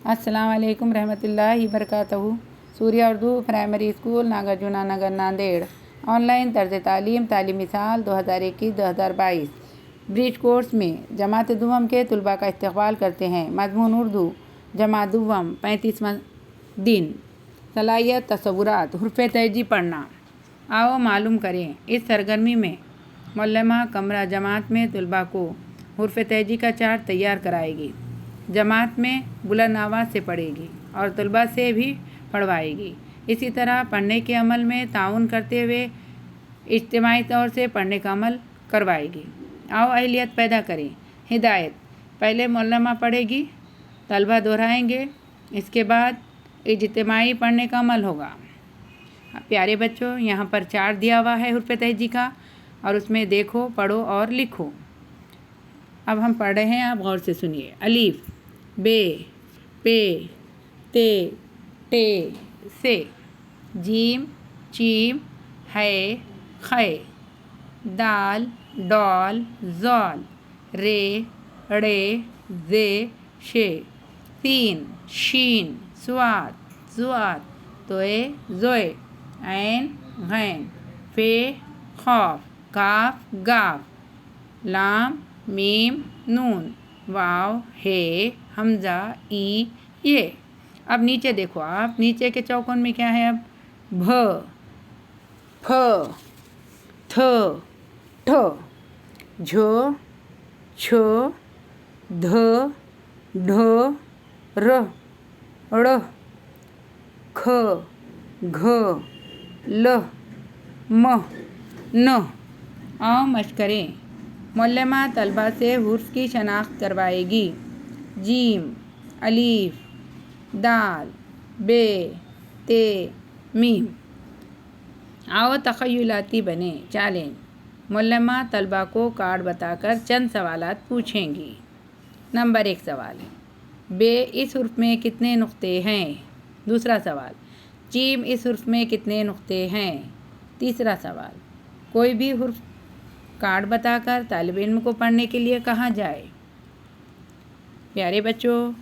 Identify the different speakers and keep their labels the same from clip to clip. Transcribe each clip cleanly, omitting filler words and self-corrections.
Speaker 1: अस्सलाम वालेकुम रहमतुल्लाहि बरकातहू। सूर्या उर्दू प्राइमरी स्कूल नागार्जुना नगर नांदेड़। ऑनलाइन तर्ज तालीम तालीमी साल 2021-2022 ब्रिज कोर्स में जमात दुवम के तलबा का इस्तकबाल करते हैं। मजमून उर्दू जमात दुवम 35वां दिन। सलाहियत तसव्वुरात हुर्फ तहजी पढ़ना। आओ मालूम करें। इस सरगर्मी में मौलमा कमरा जमात में तलबा को हुर्फ तहजी का चार्ट तैयार कराएगी। जमात में बुलंद आवाज़ से पढ़ेगी और तलबा से भी पढ़वाएगी। इसी तरह पढ़ने के अमल में ताउन करते हुए इज्तिमाई तौर से पढ़ने का अमल करवाएगी। आओ अहलियत पैदा करें। हिदायत: पहले मौलमा पढ़ेगी, तलबा दोहराएंगे, इसके बाद इज्तिमाई पढ़ने का अमल होगा। प्यारे बच्चों, यहाँ पर चार्ट दिया हुआ है हुर्फ तहजी का और उसमें देखो, पढ़ो और लिखो। अब हम पढ़ रहे हैं, आप गौर से सुनिए। अलीफ, बे, पे, ते, टे, से। जीम, चीम, है, खे। दाल, डॉल, ज़ॉल। रे, ड़े, जे, शे। सीन, शीन, स्वाद, ज़ुआत, तोए, ज़ोए। ऐन, गैन। फे, खौफ। काफ, गाफ। लाम, मीम, नून। वाव, हे, हमज़ा, ई, ये। अब नीचे देखो आप, नीचे के चौकोन में क्या है? अब भ, फ, थ, ठ, झ, छ, ध, ढ, र, ड़, ख, घ, ल, म, न। आओ मश्क करें। मौलमा तलबा से हुर्फ की शनाख्त करवाएगी। जीम, अलीफ, दाल, बे, ते, मीम। आओ तख़य्युलाती बने। चैलेंज: मौलमा तलबा को कार्ड बताकर चंद सवालात पूछेंगी। नंबर 1 सवाल: बे इस हुर्फ में कितने नुक्ते हैं? दूसरा सवाल: चीम इस हुर्फ में कितने नुक्ते हैं? तीसरा सवाल: कोई भी हुर्फ कार्ड बताकर तालिब इल्म को पढ़ने के लिए कहाँ जाए? प्यारे बच्चों,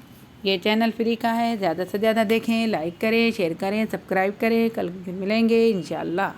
Speaker 1: ये चैनल फ्री का है, ज़्यादा से ज़्यादा देखें, लाइक करें, शेयर करें, सब्सक्राइब करें। कल फिर मिलेंगे इंशाअल्लाह।